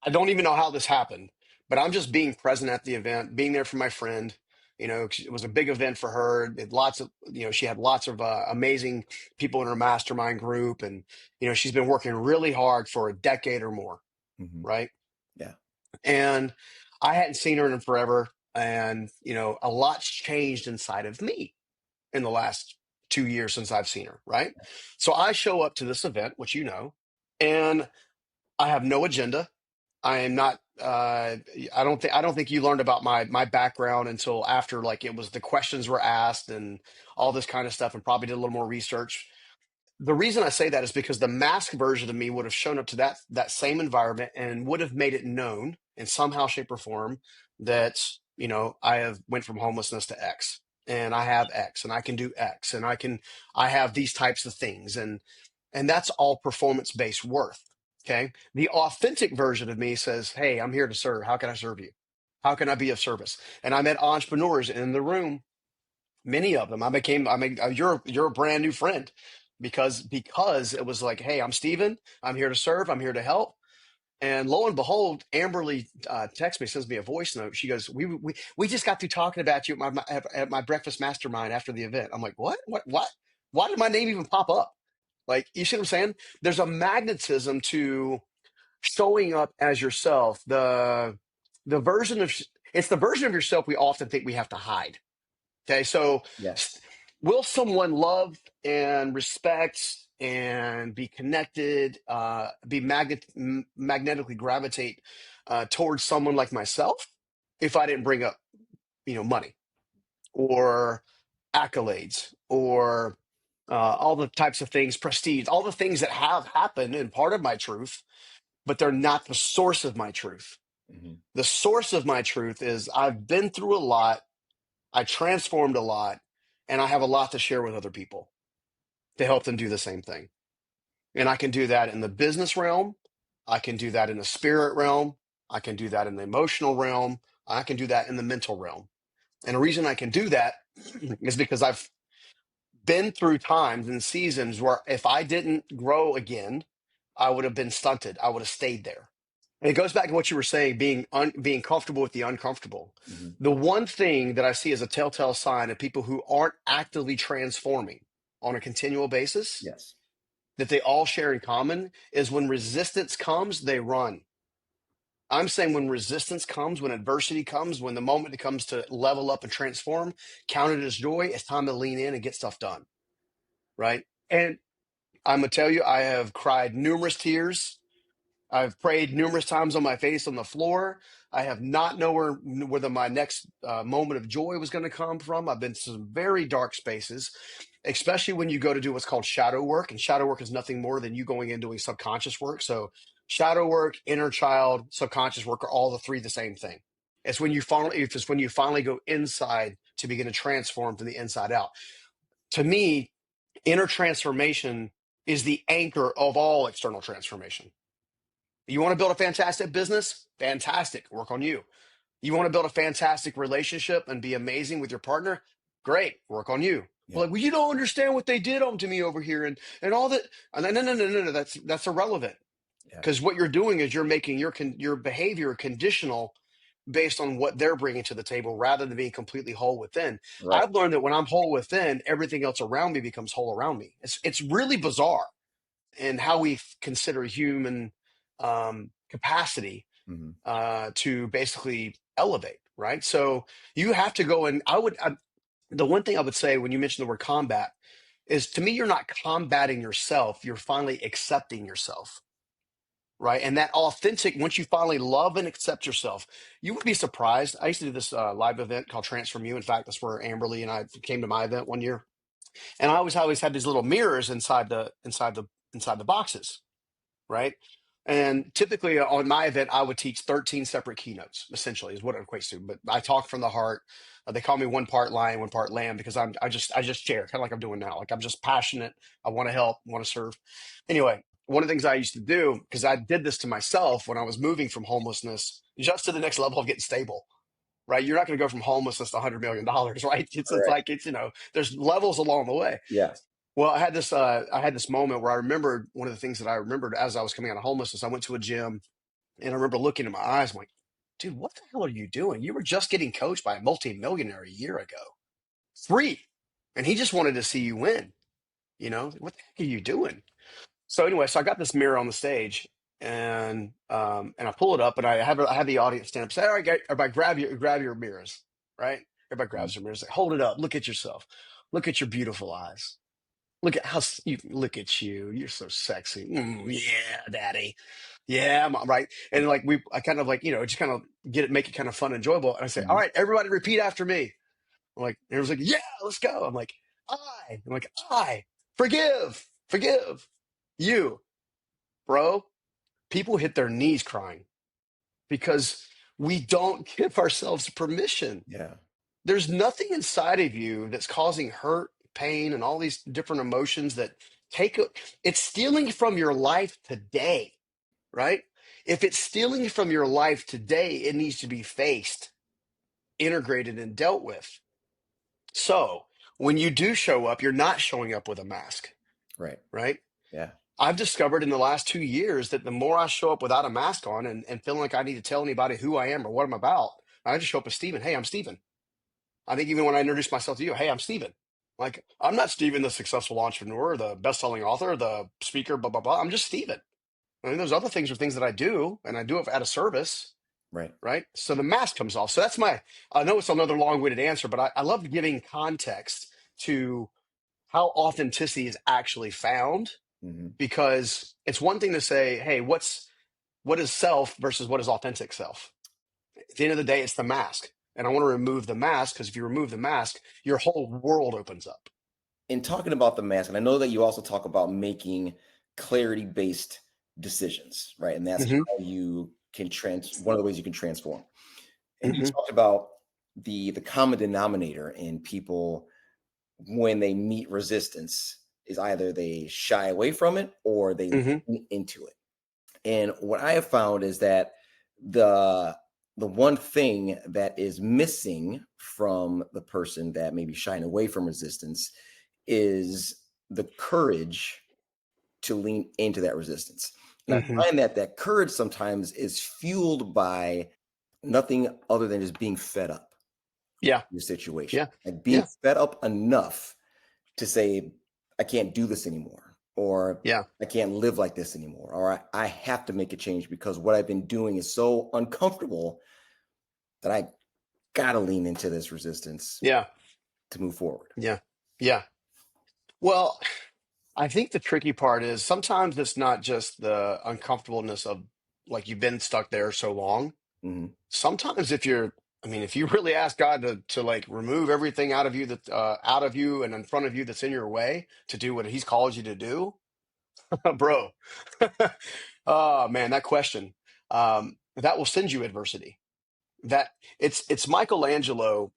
I don't even know how this happened, but I'm just being present at the event, being there for my friend. You know, it was a big event for her. She had lots of amazing people in her mastermind group, and she's been working really hard for a decade or more, right? Yeah. And I hadn't seen her in forever, and a lot's changed inside of me in the last 2 years since I've seen her, right? So I show up to this event, which and I have no agenda. I am not. I don't think you learned about my background until after, like, it was the questions were asked and all this kind of stuff, and probably did a little more research. The reason I say that is because the mask version of me would have shown up to that same environment and would have made it known in somehow, shape, or form that I have went from homelessness to X, and I have X, and I can do X, and I have these types of things, and that's all performance based worth. Okay. The authentic version of me says, "Hey, I'm here to serve. How can I serve you? How can I be of service?" And I met entrepreneurs in the room, many of them. You're a brand new friend because it was like, "Hey, I'm Steven. I'm here to serve. I'm here to help." And lo and behold, Amberly texts me, sends me a voice note. She goes, "We just got through talking about you at my breakfast mastermind after the event." I'm like, "What? What? Why did my name even pop up?" Like, you see what I'm saying? There's a magnetism to showing up as yourself. The version of It's the version of yourself we often think we have to hide. Okay, so Yes. will someone love and respect and be connected, magnetically gravitate towards someone like myself if I didn't bring up, money or accolades or all the types of things, prestige, all the things that have happened and part of my truth, but they're not the source of my truth. The source of my truth is I've been through a lot, I transformed a lot, and I have a lot to share with other people to help them do the same thing. And I can do that in the business realm. I can do that in the spirit realm. I can do that in the emotional realm. I can do that in the mental realm. And the reason I can do that is because I've been through times and seasons where if I didn't grow again, I would have been stunted. I would have stayed there. And it goes back to what you were saying, being comfortable with the uncomfortable. The one thing that I see as a telltale sign of people who aren't actively transforming on a continual basis, Yes. that they all share in common, is when resistance comes, they run. I'm saying when resistance comes, when adversity comes, when the moment it comes to level up and transform, count it as joy. It's time to lean in and get stuff done. Right. And I'm going to tell you, I have cried numerous tears. I've prayed numerous times on my face on the floor. I have not known whether my next moment of joy was going to come from. I've been to some very dark spaces, especially when you go to do what's called shadow work. And shadow work is nothing more than you going in doing subconscious work. So shadow work, inner child, subconscious work are all the three the same thing. It's when you finally go inside to begin to transform from the inside out. To me, inner transformation is the anchor of all external transformation. You want to build a fantastic business? Fantastic. Work on you. You want to build a fantastic relationship and be amazing with your partner? Great. Work on you. Yeah. Like, well, you don't understand what they did to me over here and all that. No. That's irrelevant. Yeah. Because what you're doing is you're making your behavior conditional based on what they're bringing to the table rather than being completely whole within. Right. I've learned that when I'm whole within, everything else around me becomes whole around me. It's really bizarre in how we consider human capacity Mhm. to basically elevate, right? So you have to go and the one thing I would say when you mention the word combat is, to me, you're not combating yourself. You're finally accepting yourself, right? And that authentic, once you finally love and accept yourself, you would be surprised. I used to do this live event called Transform You. In fact, that's where Amberly and I came to my event one year. And I always had these little mirrors inside the boxes, right? And typically on my event, I would teach 13 separate keynotes, essentially, is what it equates to. But I talk from the heart. They call me one part lion, one part lamb, because I just share, kind of like I'm doing now. Like, I'm just passionate. I want to help, want to serve. Anyway, one of the things I used to do, because I did this to myself when I was moving from homelessness just to the next level of getting stable, right? You're not going to go from homelessness to $100 million, right? It's Correct. like, there's levels along the way. Yes. Well, I had this moment where I remembered one of the things that I remembered as I was coming out of homelessness. I went to a gym and I remember looking in my eyes. I'm like, dude, what the hell are you doing? You were just getting coached by a multimillionaire a year ago, free. And he just wanted to see you win. What the heck are you doing? So anyway, so I got this mirror on the stage and I pull it up and I have the audience stand up and say, all right, guys, everybody grab your mirrors, right? Everybody Mhm. grabs their mirrors, like, hold it up, look at yourself, look at your beautiful eyes. Look at you look at you. You're so sexy. Yeah, daddy. Yeah, right. And like I kind of like, just kind of make it kind of fun and enjoyable. And I say, all Mhm. right, everybody repeat after me. I'm like, everyone's like, yeah, let's go. I'm like, I forgive you, bro. People hit their knees crying because we don't give ourselves permission. Yeah. There's nothing inside of you that's causing hurt, pain, and all these different emotions that it's stealing from your life today, right? If it's stealing from your life today, it needs to be faced, integrated, and dealt with. So when you do show up, you're not showing up with a mask, Right. right? Yeah. I've discovered in the last 2 years that the more I show up without a mask on and feeling like I need to tell anybody who I am or what I'm about, I just show up as Stephen. Hey, I'm Stephen. I think even when I introduce myself to you, hey, I'm Stephen. Like, I'm not Stephen, the successful entrepreneur, the best-selling author, the speaker, blah, blah, blah. I'm just Stephen. I mean, those other things are things that I do, and I do it out of service, Right. right? So the mask comes off. So I know it's another long-winded answer, but I love giving context to how authenticity is actually found, Mhm. because it's one thing to say, hey, what is self versus what is authentic self? At the end of the day, it's the mask. And I want to remove the mask, because if you remove the mask, your whole world opens up. In talking about the mask, and I know that you also talk about making clarity-based decisions, right? And that's Hmm. how you can one of the ways you can transform. And you Hmm. talked about the common denominator in people when they meet resistance is either they shy away from it or they Hmm. lean into it. And what I have found is that the the one thing that is missing from the person that may be shying away from resistance is the courage to lean into that resistance. And Hmm. I find that that courage sometimes is fueled by nothing other than just being fed up Yeah. with your situation, Yeah. like being Yeah. fed up enough to say, I can't do this anymore, or Yeah. I can't live like this anymore, or I have to make a change because what I've been doing is so uncomfortable that I got to lean into this resistance Yeah. to move forward. Yeah. Yeah. Well, I think the tricky part is sometimes it's not just the uncomfortableness of, like, you've been stuck there so long. Hmm. Sometimes if you really ask God to like remove everything out of you out of you and in front of you that's in your way to do what He's called you to do, bro. Oh man, that question, that will send you adversity. That it's Michelangelo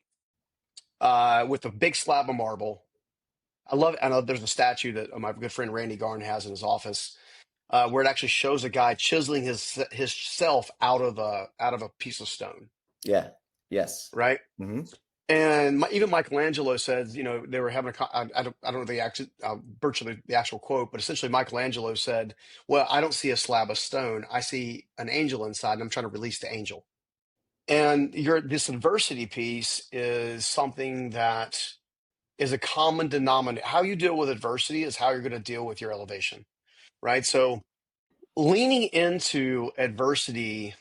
with a big slab of marble. I know there's a statue that my good friend Randy Garn has in his office, where it actually shows a guy chiseling his self out of a piece of stone, Yeah. Yes. right? Hmm. And even Michelangelo says, they were having I don't know the actual virtually the actual quote, but essentially Michelangelo said, "Well, I don't see a slab of stone. I see an angel inside, and I'm trying to release the angel." And this adversity piece is something that is a common denominator. How you deal with adversity is how you're going to deal with your elevation, right? So leaning into adversity,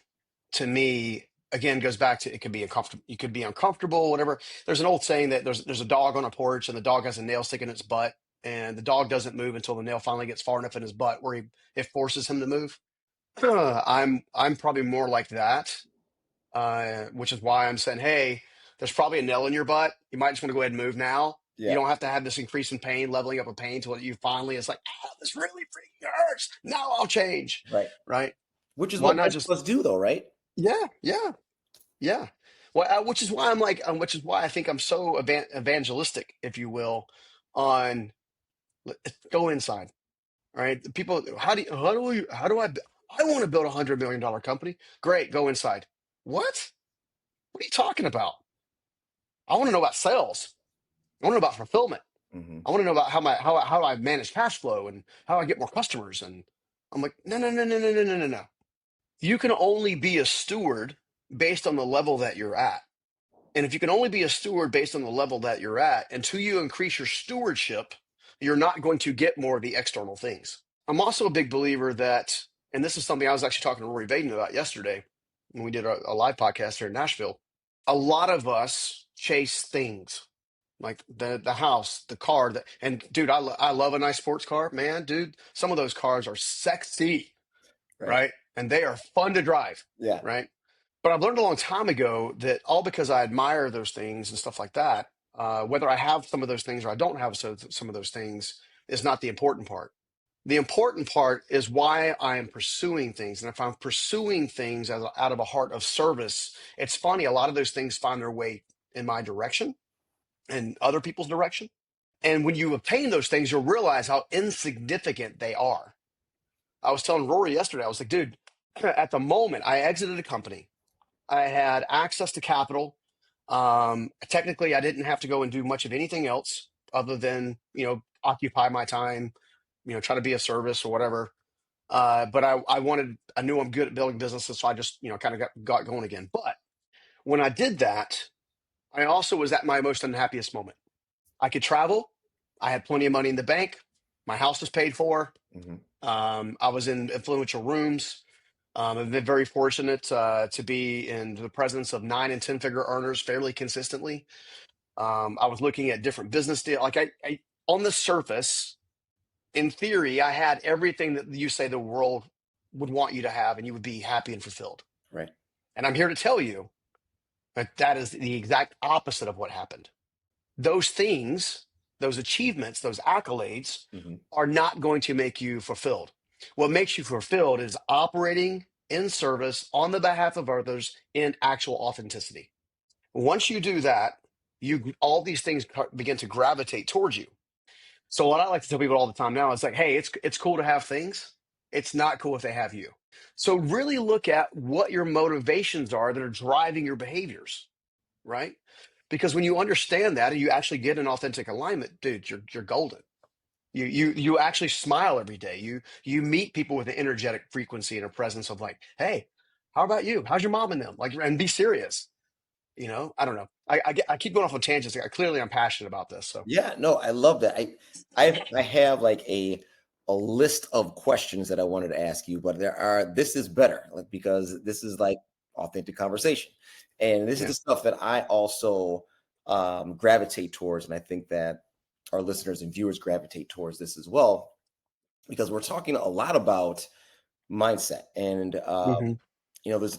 to me, again, goes back to, it could be uncomfortable. You could be uncomfortable, whatever. There's an old saying that there's a dog on a porch and the dog has a nail sticking in its butt, and the dog doesn't move until the nail finally gets far enough in his butt where it forces him to move. I'm probably more like that, which is why I'm saying, hey, there's probably a nail in your butt. You might just want to go ahead and move now. You Yeah. don't have to have this increase in pain, leveling up of pain till you finally, it's like, this really freaking hurts. Now I'll change. Right. Right. Which is Why what not most just, of us do, though, right? yeah, yeah, yeah. Well, which is why I'm like, which is why I think I'm so evangelistic, if you will, on go inside. All right. The people, I want to build $100 million company. Great. Go inside. What are you talking about? I want to know about sales. I want to know about fulfillment. Mm-hmm. I want to know about how I manage cash flow and how I get more customers. And I'm like, no, no, no, no, no, no, no, no, no. You can only be a steward based on the level that you're at. And if you can only be a steward based on the level that you're at, until you increase your stewardship, you're not going to get more of the external things. I'm also a big believer that, and this is something I was actually talking to Rory Vaden about yesterday when we did a live podcast here in Nashville. A lot of us chase things like the house, the car, and dude, I love a nice sports car, man, dude. Some of those cars are sexy, Right. right? And they are fun to drive, Yeah. right? But I've learned a long time ago that all because I admire those things and stuff like that, whether I have some of those things or I don't have some of those things is not the important part. The important part is why I am pursuing things. And if I'm pursuing things out of a heart of service, it's funny, a lot of those things find their way in my direction and other people's direction. And when you obtain those things, you'll realize how insignificant they are. I was telling Rory yesterday, I was like, dude, at the moment I exited a company, I had access to capital. Technically, I didn't have to go and do much of anything else other than, occupy my time, try to be of service or whatever. But I knew I'm good at building businesses. So I just, kind of got going again. But when I did that, I also was at my most unhappiest moment. I could travel. I had plenty of money in the bank. My house was paid for. Mm-hmm. I was in influential rooms. I've been very fortunate to be in the presence of 9 and 10 figure earners fairly consistently. I was looking at different business deals. Like I, on the surface, in theory, I had everything that you say the world would want you to have, and you would be happy and fulfilled. Right. And I'm here to tell you that that is the exact opposite of what happened. Those things, those achievements, those accolades Mm-hmm. are not going to make you fulfilled. What makes you fulfilled is operating in service on the behalf of others in actual authenticity. Once you do that, all these things begin to gravitate towards you. So what I like to tell people all the time now is like, hey, it's cool to have things. It's not cool if they have you. So really look at what your motivations are that are driving your behaviors, right? Because when you understand that and you actually get an authentic alignment, dude, you're golden. You actually smile every day. You meet people with an energetic frequency and a presence of like, hey, how about you? How's your mom and them? Like, and be serious. I don't know. I keep going off on tangents. Clearly I'm passionate about this. So Yeah, no, I love that. I have like a list of questions that I wanted to ask you, but this is better, like, because this is like authentic conversation. And this is the stuff that I also gravitate towards. And I think that our listeners and viewers gravitate towards this as well, because we're talking a lot about mindset. And Mhm.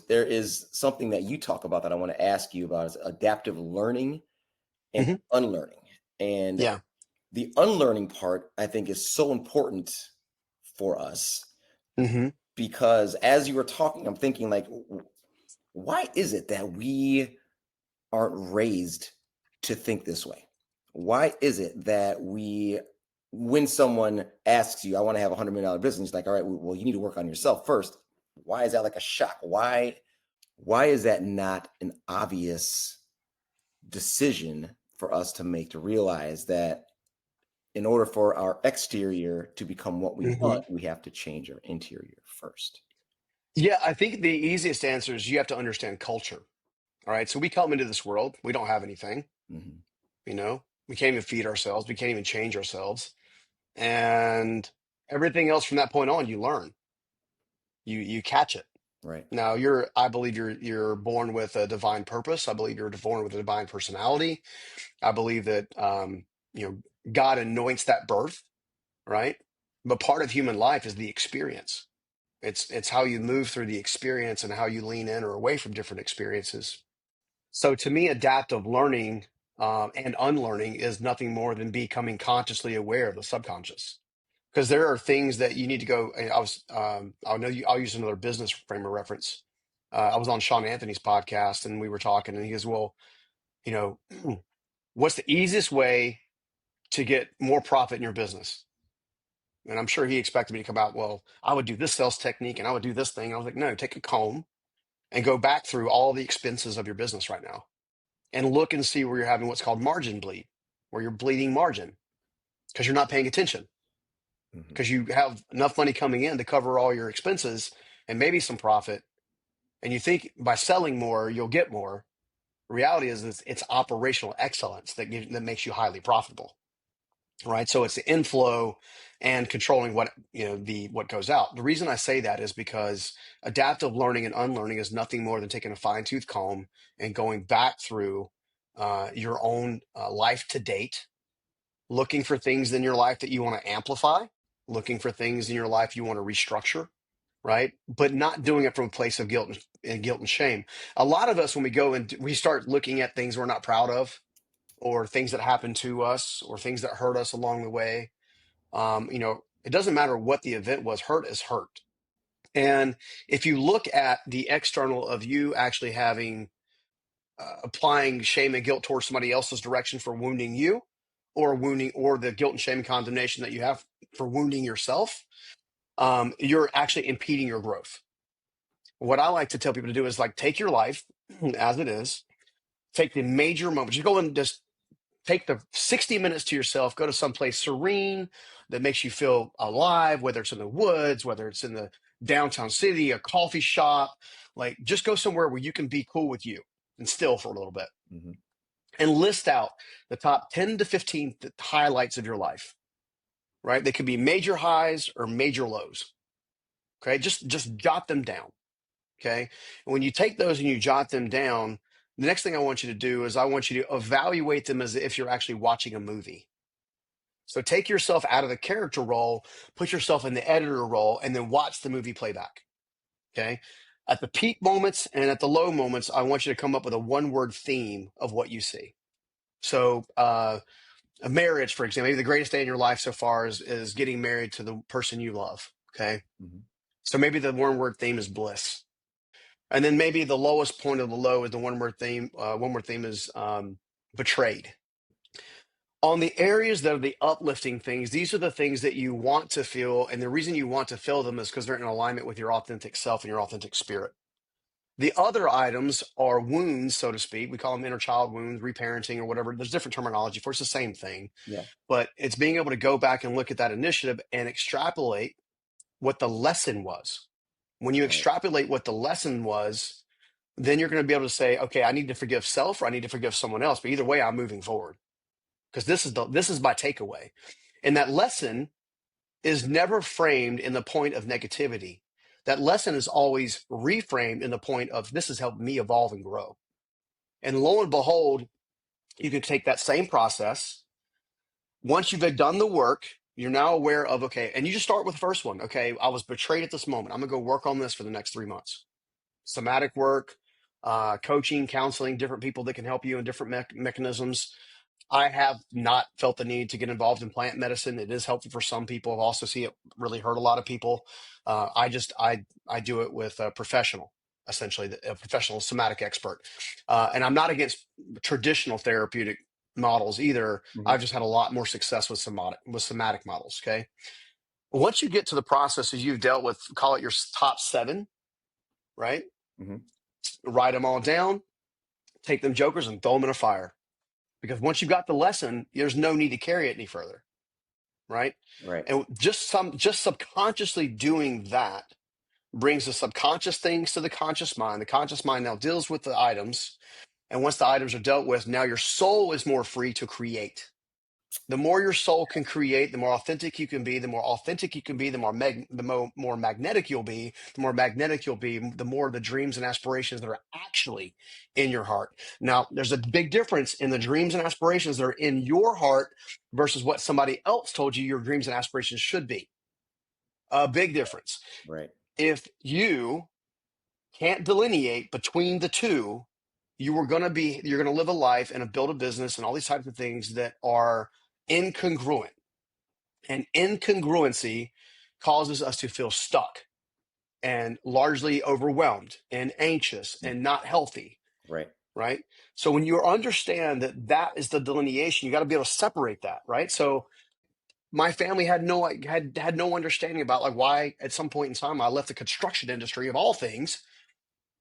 there is something that you talk about that I want to ask you about, is adaptive learning and Mhm. unlearning. And Yeah. the unlearning part, I think, is so important for us, Mhm. because as you were talking, I'm thinking, like, why is it that we aren't raised to think this way? Why is it that when someone asks you, I want to have $100 million business, like, all right, well, you need to work on yourself first. Why is that like a shock? Why is that not an obvious decision for us to make, to realize that in order for our exterior to become what we Mhm. want, we have to change our interior first? Yeah, I think the easiest answer is you have to understand culture. All right. So we come into this world. We don't have anything, Mm-hmm. you know, we can't even feed ourselves. We can't even change ourselves. And everything else from that point on, you learn, you catch it. Right. Now I believe you're born with a divine purpose. I believe you're born with a divine personality. I believe that, you know, God anoints that birth, right? But part of human life is the experience. It's how you move through the experience and how you lean in or away from different experiences. So to me, adaptive learning and unlearning is nothing more than becoming consciously aware of the subconscious. Because there are things that you need to go. I'll use another business frame of reference. I was on Sean Anthony's podcast and we were talking, and he goes, "Well, you know, what's the easiest way to get more profit in your business?" And I'm sure he expected me to come out, well, I would do this sales technique and I would do this thing. And I was like, no, take a comb and go back through all the expenses of your business right now and look and see where you're having what's called margin bleed, where you're bleeding margin because you're not paying attention, Mm-hmm. because you have enough money coming in to cover all your expenses and maybe some profit. And you think by selling more, you'll get more. Reality is it's operational excellence that makes you highly profitable. Right. So it's the inflow and controlling what goes out. The reason I say that is because adaptive learning and unlearning is nothing more than taking a fine tooth comb and going back through your own life to date, looking for things in your life that you want to amplify, looking for things in your life you want to restructure, right? But not doing it from a place of guilt and shame. A lot of us, when we go and we start looking at things we're not proud of, or things that happen to us, or things that hurt us along the way, it doesn't matter what the event was, hurt is hurt. And if you look at the external of you actually having applying shame and guilt towards somebody else's direction for wounding you, or the guilt and shame and condemnation that you have for wounding yourself, you're actually impeding your growth. What I like to tell people to do is like take your life as it is, take the major moments, you go and just take the 60 minutes to yourself, go to someplace serene that makes you feel alive, whether it's in the woods, whether it's in the downtown city, a coffee shop, like just go somewhere where you can be cool with you and still for a little bit, Mm-hmm. and list out the top 10 to 15 highlights of your life, right? They could be major highs or major lows. Okay. Just jot them down. Okay. And when you take those and you jot them down, the next thing I want you to do is I want you to evaluate them as if you're actually watching a movie. So take yourself out of the character role, put yourself in the editor role, and then watch the movie playback. Okay. At the peak moments and at the low moments, I want you to come up with a one-word theme of what you see. So, a marriage, for example, maybe the greatest day in your life so far is getting married to the person you love. Okay. Mm-hmm. So maybe the one-word theme is bliss. And then maybe the lowest point of the low is the one-word theme. One-word theme is betrayed. On the areas that are the uplifting things, these are the things that you want to feel. And the reason you want to feel them is because they're in alignment with your authentic self and your authentic spirit. The other items are wounds, so to speak. We call them inner child wounds, reparenting, or whatever. There's different terminology for it. It's the same thing. Yeah. But it's being able to go back and look at that initiative and extrapolate what the lesson was. When you Right. extrapolate what the lesson was, then you're going to be able to say, okay, I need to forgive self or I need to forgive someone else. But either way, I'm moving forward. Because this is my takeaway. And that lesson is never framed in the point of negativity. That lesson is always reframed in the point of this has helped me evolve and grow. And lo and behold, you can take that same process. Once you've done the work, you're now aware of, okay, and you just start with the first one. Okay, I was betrayed at this moment. I'm going to go work on this for the next 3 months. Somatic work, coaching, counseling, different people that can help you in different mechanisms. I have not felt the need to get involved in plant medicine. It is helpful for some people. I've also seen it really hurt a lot of people. I do it with a professional, essentially a professional somatic expert. And I'm not against traditional therapeutic models either. Mm-hmm. I've just had a lot more success with somatic models. Okay. Once you get to the processes you've dealt with, call it your top 7, right? Mm-hmm. Write them all down, take them jokers and throw them in a fire. Because once you've got the lesson, there's no need to carry it any further, right? Right. And just subconsciously doing that brings the subconscious things to the conscious mind. The conscious mind now deals with the items. And once the items are dealt with, now your soul is more free to create. The more your soul can create, the more authentic you can be. The more authentic you can be, the more magnetic you'll be. The more magnetic you'll be, the more the dreams and aspirations that are actually in your heart. Now, there's a big difference in the dreams and aspirations that are in your heart versus what somebody else told you your dreams and aspirations should be. A big difference. Right. If you can't delineate between the two, you're going to live a life and build a business and all these types of things that are incongruent. And incongruency causes us to feel stuck and largely overwhelmed and anxious and not healthy. Right. Right. So when you understand that that is the delineation, you got to be able to separate that. Right. So my family had no understanding about like why at some point in time I left the construction industry of all things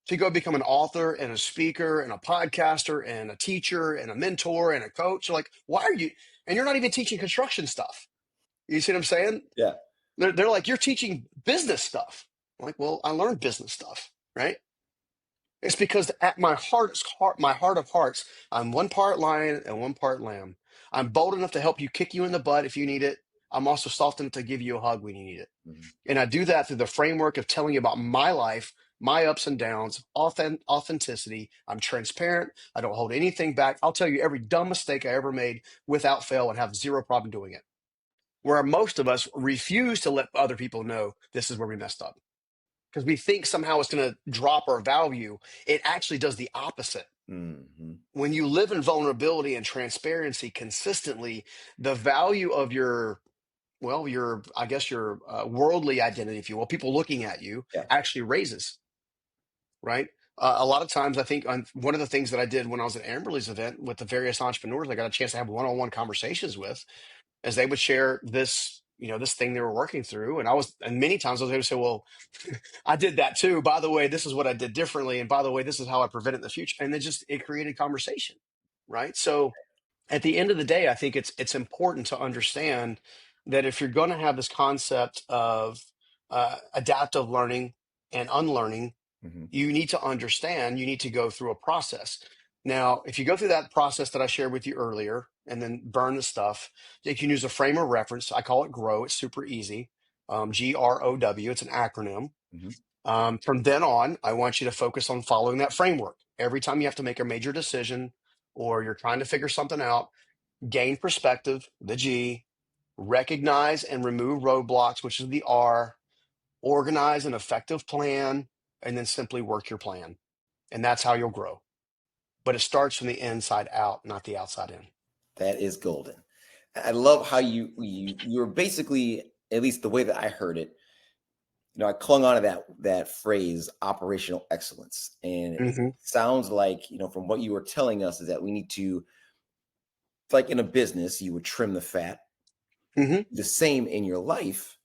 to go become an author and a speaker and a podcaster and a teacher and a mentor and a coach. Like, why are you? And you're not even teaching construction stuff. You see what I'm saying? Yeah. They're like, you're teaching business stuff. I'm like, well, I learned business stuff, right? It's because at my my heart of hearts, I'm one part lion and one part lamb. I'm bold enough to help you, kick you in the butt if you need it. I'm also soft enough to give you a hug when you need it. Mm-hmm. And I do that through the framework of telling you about my life, my ups and downs, authenticity. I'm transparent. I don't hold anything back. I'll tell you every dumb mistake I ever made without fail and have zero problem doing it. Where most of us refuse to let other people know this is where we messed up because we think somehow it's going to drop our value. It actually does the opposite. Mm-hmm. When you live in vulnerability and transparency consistently, the value of your worldly identity, if you will, people looking at you, Yeah. actually raises, right? A lot of times, I think one of the things that I did when I was at Amberley's event with the various entrepreneurs I got a chance to have one-on-one conversations with, as they would share this, this thing they were working through. And many times I was able to say, well, I did that too. By the way, this is what I did differently. And by the way, this is how I prevent it in the future. And it created conversation, right? So at the end of the day, I think it's important to understand that if you're going to have this concept of adaptive learning and unlearning, Mm-hmm. you need to understand, you need to go through a process. Now, if you go through that process that I shared with you earlier and then burn the stuff, you can use a frame of reference. I call it GROW. It's super easy. GROW. It's an acronym. Mm-hmm. From then on, I want you to focus on following that framework. Every time you have to make a major decision or you're trying to figure something out, gain perspective, the G, recognize and remove roadblocks, which is the R, organize an effective plan, and then simply work your plan. And that's how you'll grow. But it starts from the inside out, not the outside in. That is golden. I love how you're basically, at least the way that I heard it, I clung on to that phrase, operational excellence. And it sounds like, from what you were telling us is that we need to, like in a business, you would trim the fat. Mm-hmm. The same in your life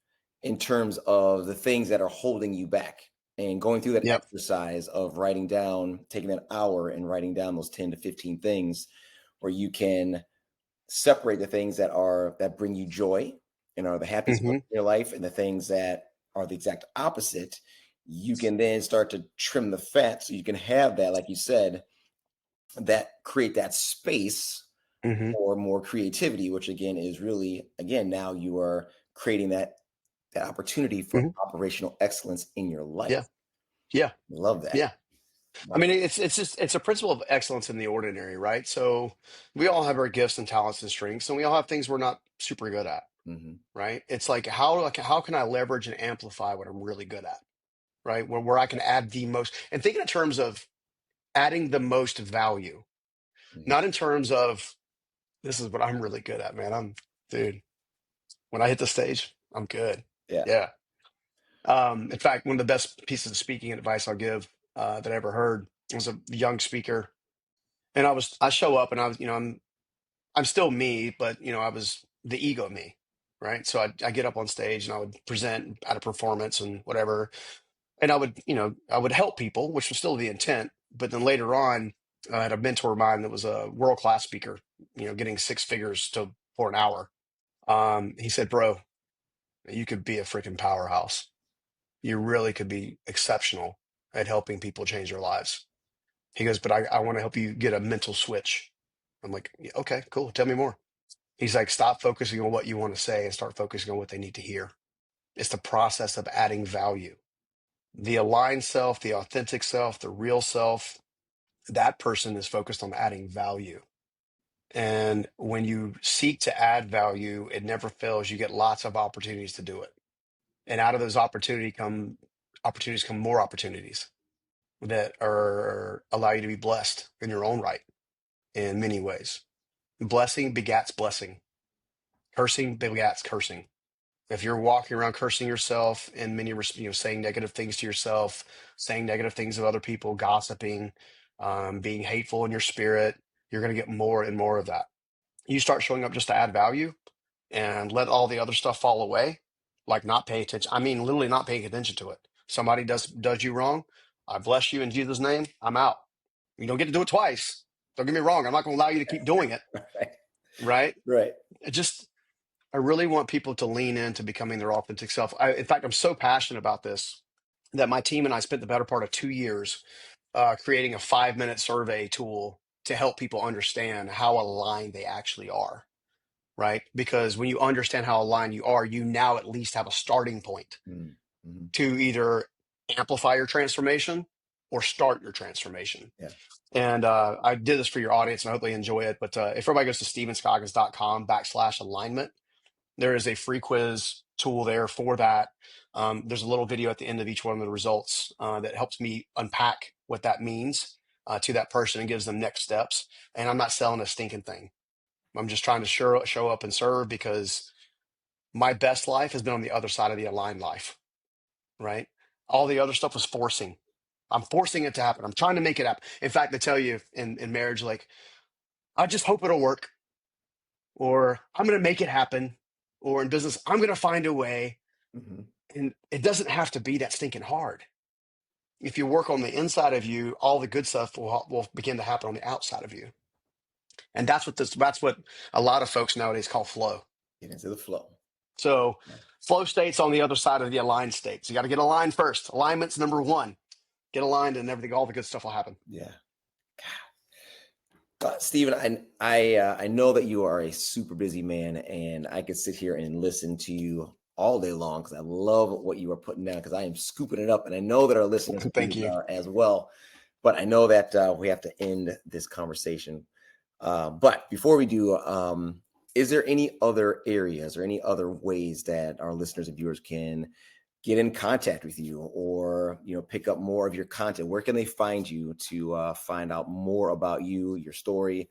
in terms of the things that are holding you back and going through that Yep. exercise of taking that hour and writing down those 10 to 15 things where you can separate the things that bring you joy and are the happiest in your life and the things that are the exact opposite. You can then start to trim the fat so you can have that, like you said, that create that space for more creativity, which again is really, now you are creating that opportunity for operational excellence in your life. Yeah. Yeah. Love that. Yeah. Wow. I mean, it's a principle of excellence in the ordinary, right? So we all have our gifts and talents and strengths, and we all have things we're not super good at, right? It's like how can I leverage and amplify what I'm really good at, right? Where I can add the most, and think in terms of adding the most value, not in terms of this is what I'm really good at, man. Dude, when I hit the stage, I'm good. Yeah. Yeah. In fact, one of the best pieces of speaking advice I'll give that I ever heard was a young speaker, and I show up and I was, I'm still me, but I was the ego me, right? So I get up on stage and I would present at a performance and whatever, and I would help people, which was still the intent. But then later on, I had a mentor of mine that was a world class speaker, getting six figures for an hour. He said, "Bro, you could be a freaking powerhouse." you really could be exceptional at helping people change their lives. He goes, but I want to help you get a mental switch. I'm like, "Yeah, okay, cool. Tell me more." He's like, stop focusing on what you want to say and start focusing on what they need to hear. It's the process of adding value. The aligned self, the authentic self, the real self, that person is focused on adding value. And when you seek to add value, it never fails. You get lots of opportunities to do it. And out of those opportunities come more opportunities that are allow you to be blessed in your own right in many ways. Blessing begats blessing. Cursing begats cursing. If you're walking around cursing yourself and saying negative things to yourself, saying negative things of other people, gossiping, being hateful in your spirit, you're going to get more and more of that. You start showing up just to add value and let all the other stuff fall away, like not pay attention. I mean, literally not paying attention to it. Somebody does you wrong. I bless you in Jesus' name. I'm out. You don't get to do it twice. Don't get me wrong. I'm not going to allow you to keep doing it. Right. Right. Right. I really want people to lean into becoming their authentic self. In fact, I'm so passionate about this that my team and I spent the better part of 2 years creating a 5-minute survey tool to help people understand how aligned they actually are. Right. Because when you understand how aligned you are, you now at least have a starting point Mm-hmm. to either amplify your transformation or start your transformation. Yeah. And I did this for your audience and I hope they enjoy it. But if everybody goes to stevenscoggins.com/alignment, there is a free quiz tool there for that. There's a little video at the end of each one of the results that helps me unpack what that means to that person and gives them next steps. And I'm not selling a stinking thing. I'm just trying to show up and serve because my best life has been on the other side of the aligned life, right? All the other stuff was forcing. I'm forcing it to happen. I'm trying to make it happen. In fact, they tell you in marriage, like, I just hope it'll work, or I'm going to make it happen, or in business, I'm going to find a way. Mm-hmm. And it doesn't have to be that stinking hard. If you work on the inside of you, all the good stuff will begin to happen on the outside of you. And that's what a lot of folks nowadays call flow. Get into the flow. So flow state's on the other side of the aligned state. So you got to get aligned first. Alignment's number one. Get aligned and everything, all the good stuff will happen. Yeah. Stephen, I know that you are a super busy man, and I could sit here and listen to you all day long because I love what you are putting down, because I am scooping it up, and I know that our listeners are as well. But I know that we have to end this conversation. But before we do, is there any other areas or any other ways that our listeners and viewers can get in contact with you, or pick up more of your content? Where can they find you to find out more about you, your story,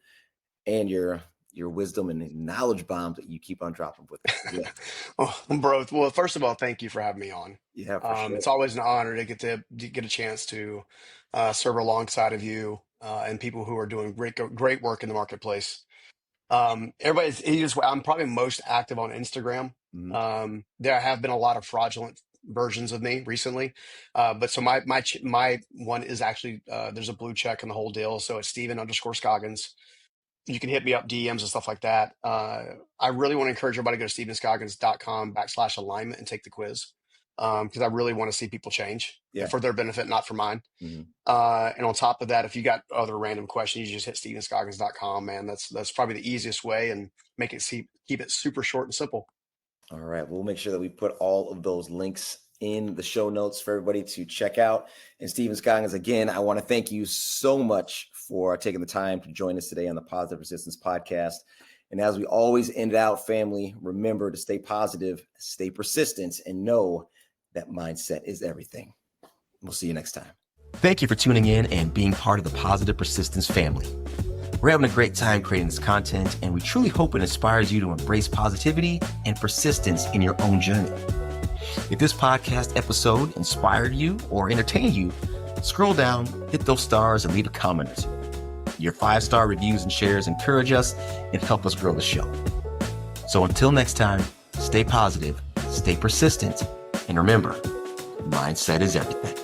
and your wisdom and knowledge bombs that you keep on dropping with us? Yeah. Oh, bro. Well, first of all, thank you for having me on. Yeah, for sure. It's always an honor to get a chance to serve alongside of you and people who are doing great work in the marketplace. I'm probably most active on Instagram. Mm-hmm. There have been a lot of fraudulent versions of me recently, but so my one is actually there's a blue check in the whole deal, so it's Steven_Scoggins. You can hit me up DMs and stuff like that. I really want to encourage everybody to go to stevenscoggins.com/alignment and take the quiz, because I really want to see people change for their benefit, not for mine. Mm-hmm. And on top of that, if you got other random questions, you just hit stevenscoggins.com, man. That's probably the easiest way, and keep it super short and simple. All right. We'll make sure that we put all of those links in the show notes for everybody to check out. And Steven Scoggins, again, I want to thank you so much for taking the time to join us today on the Positive Persistence Podcast. And as we always end out, family, remember to stay positive, stay persistent, and know that mindset is everything. We'll see you next time. Thank you for tuning in and being part of the Positive Persistence family. We're having a great time creating this content, and we truly hope it inspires you to embrace positivity and persistence in your own journey. If this podcast episode inspired you or entertained you, scroll down, hit those stars, and leave a comment or two. Your 5-star reviews and shares encourage us and help us grow the show. So until next time, stay positive, stay persistent, and remember, mindset is everything.